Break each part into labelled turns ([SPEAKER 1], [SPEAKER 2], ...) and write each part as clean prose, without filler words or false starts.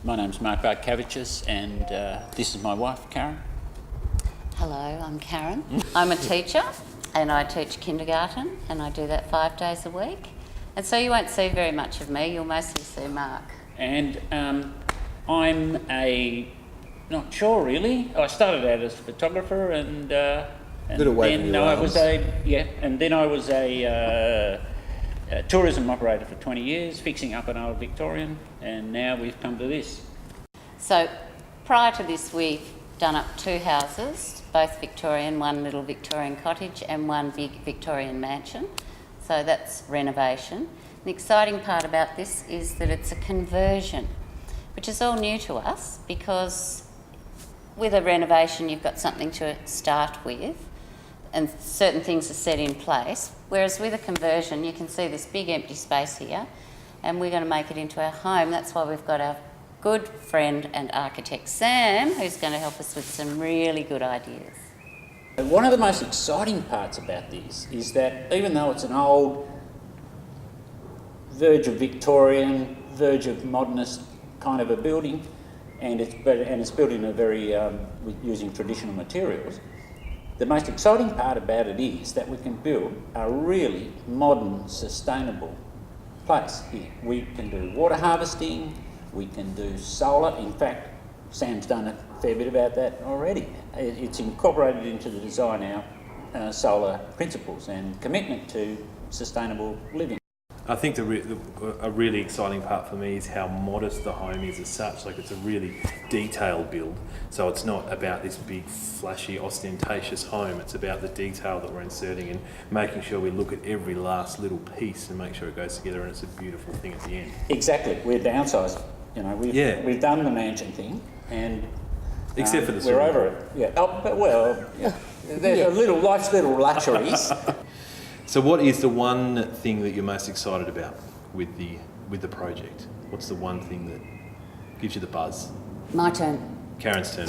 [SPEAKER 1] My name's Mark Bartkavichus, and this is my wife, Karen.
[SPEAKER 2] Hello, I'm Karen. I'm a teacher and I teach kindergarten, and I do that 5 days a week. And so you won't see very much of me, you'll mostly see Mark.
[SPEAKER 1] And I'm not sure really. I started out as a photographer and then I was a tourism operator for 20 years, fixing up an old Victorian, and now we've come to this.
[SPEAKER 2] So prior to this, we've done up 2 houses, both Victorian, one little Victorian cottage and one big Victorian mansion. So that's renovation. The exciting part about this is that it's a conversion, which is all new to us, because with a renovation you've got something to start with and certain things are set in place, whereas with a conversion you can see this big empty space here, and we're going to make it into our home. That's why we've got our good friend and architect Sam, who's going to help us with some really good ideas.
[SPEAKER 1] One of the most exciting parts about this is that even though it's an old, verge of Victorian, verge of modernist kind of a building, and it's built in a very using traditional materials, the most exciting part about it is that we can build a really modern, sustainable place here. We can do water harvesting, we can do solar. In fact, Sam's done a fair bit about that already. It's incorporated into the design our solar principles and commitment to sustainable living.
[SPEAKER 3] I think a really exciting part for me is how modest the home is as such. Like, it's a really detailed build, so it's not about this big flashy ostentatious home. It's about the detail that we're inserting and making sure we look at every last little piece and make sure it goes together, and it's a beautiful thing at the end.
[SPEAKER 1] Exactly. We're downsizing. You know, we've done the mansion thing, and
[SPEAKER 3] except for the
[SPEAKER 1] we're over it. Yeah. Oh, but well, yeah. There's life's little luxuries.
[SPEAKER 3] So what is the one thing that you're most excited about with the project? What's the one thing that gives you the buzz?
[SPEAKER 2] My turn.
[SPEAKER 3] Karen's turn.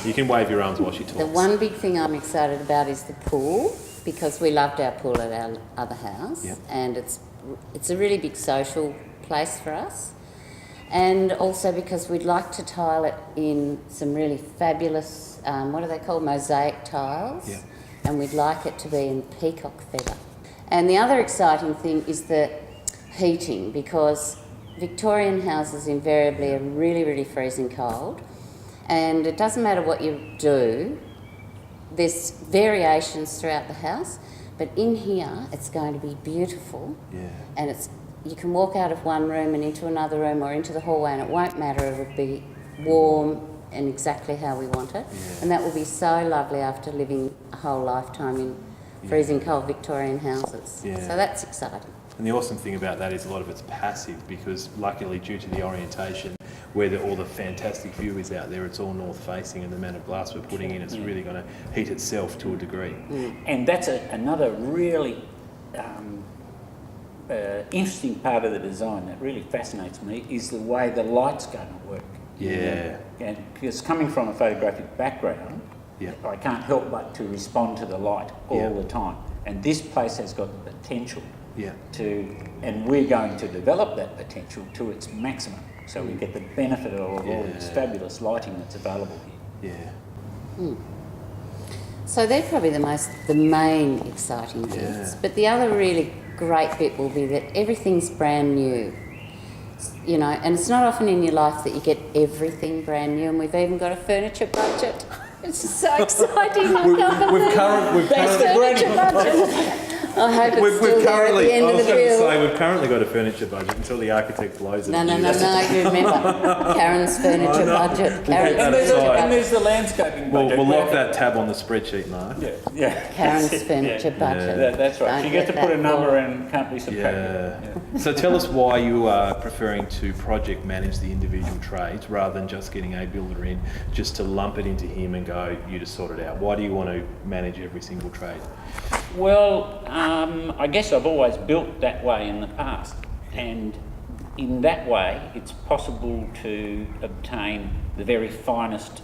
[SPEAKER 3] You can wave your arms while she talks.
[SPEAKER 2] The one big thing I'm excited about is the pool, because we loved our pool at our other house.
[SPEAKER 3] Yep.
[SPEAKER 2] And it's a really big social place for us. And also because we'd like to tile it in some really fabulous, what are they called, mosaic tiles.
[SPEAKER 3] Yep. And
[SPEAKER 2] we'd like it to be in peacock feather. And the other exciting thing is the heating, because Victorian houses invariably are really, really freezing cold, and it doesn't matter what you do, there's variations throughout the house, but in here it's going to be beautiful.
[SPEAKER 3] Yeah.
[SPEAKER 2] And you can walk out of one room and into another room or into the hallway, and it won't matter, it'll be warm and exactly how we want it.
[SPEAKER 3] Yeah.
[SPEAKER 2] And that will be so lovely after living a whole lifetime in freezing cold Victorian houses.
[SPEAKER 3] Yeah.
[SPEAKER 2] So that's exciting.
[SPEAKER 3] And the awesome thing about that is a lot of it's passive, because luckily, due to the orientation, where all the fantastic view is out there, it's all north facing, and the amount of glass we're putting in, it's really going to heat itself to a degree.
[SPEAKER 1] And that's another really interesting part of the design that really fascinates me, is the way the light's going to work.
[SPEAKER 3] Yeah.
[SPEAKER 1] And because coming from a photographic background,
[SPEAKER 3] yeah,
[SPEAKER 1] I can't help but to respond to the light all the time. And this place has got the potential and we're going to develop that potential to its maximum. So we get the benefit of all this fabulous lighting that's available here.
[SPEAKER 3] Yeah.
[SPEAKER 2] So they're probably the main exciting things.
[SPEAKER 3] Yeah.
[SPEAKER 2] But the other really great bit will be that everything's brand new. You know, and it's not often in your life that you get everything brand new, and we've even got a furniture budget. It's so exciting.
[SPEAKER 3] We've currently
[SPEAKER 2] I hope it's still there at the end of the bill.
[SPEAKER 3] We've currently got a furniture budget until the architect blows it.
[SPEAKER 2] No. You remember Karen's furniture budget.
[SPEAKER 1] And there's the landscaping budget.
[SPEAKER 3] We'll lock that tab on the spreadsheet, Mark.
[SPEAKER 1] Yeah.
[SPEAKER 2] Karen's furniture budget.
[SPEAKER 1] Yeah. That's right. She gets to put a number and can't be subtracted.
[SPEAKER 3] Yeah. So tell us why you are preferring to project manage the individual trades rather than just getting a builder in just to lump it into him and go, you just sort it out. Why do you want to manage every single trade?
[SPEAKER 1] Well, I guess I've always built that way in the past, and in that way it's possible to obtain the very finest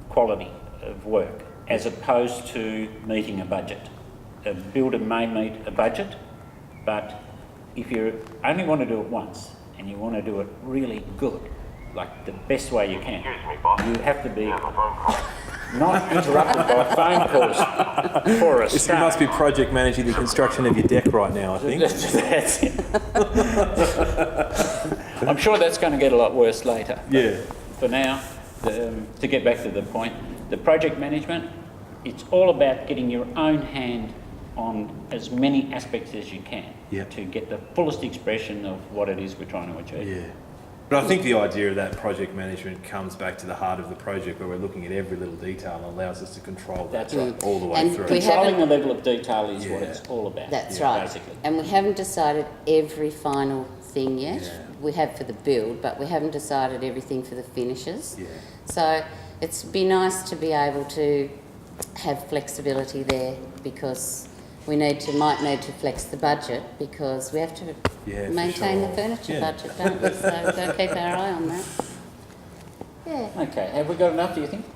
[SPEAKER 1] quality of work as opposed to meeting a budget. A builder may meet a budget, but if you only want to do it once and you want to do it really good, like the best way you can.
[SPEAKER 4] Excuse me, boss.
[SPEAKER 1] You have to be
[SPEAKER 4] Yeah, my phone call.
[SPEAKER 1] not interrupted by phone calls for a
[SPEAKER 3] You
[SPEAKER 1] start.
[SPEAKER 3] must be project managing the construction of your deck right now, I think.
[SPEAKER 1] That's it. I'm sure that's going to get a lot worse later.
[SPEAKER 3] Yeah.
[SPEAKER 1] For now, to get back to the point, the project management, it's all about getting your own hand on as many aspects as you can
[SPEAKER 3] Yeah.
[SPEAKER 1] to get the fullest expression of what it is we're trying to achieve.
[SPEAKER 3] Yeah. But I think the idea of that project management comes back to the heart of the project, where we're looking at every little detail and allows us to control that
[SPEAKER 1] That's right.
[SPEAKER 3] all the way
[SPEAKER 2] And
[SPEAKER 3] through.
[SPEAKER 2] we
[SPEAKER 1] Controlling the
[SPEAKER 2] haven't-
[SPEAKER 1] level of detail is what
[SPEAKER 3] Yeah.
[SPEAKER 1] it's all about.
[SPEAKER 2] That's right.
[SPEAKER 1] Basically.
[SPEAKER 2] And we haven't decided every final thing yet.
[SPEAKER 3] Yeah.
[SPEAKER 2] We have for the build, but we haven't decided everything for the finishes.
[SPEAKER 3] Yeah.
[SPEAKER 2] So it'd be nice to be able to have flexibility there, because we might need to flex the budget, because we have to
[SPEAKER 3] Yeah, for
[SPEAKER 2] maintain
[SPEAKER 3] sure.
[SPEAKER 2] the furniture
[SPEAKER 3] Yeah.
[SPEAKER 2] budget, don't we? So we've got to keep our eye on that. Yeah.
[SPEAKER 1] Okay, have we got enough, do you think?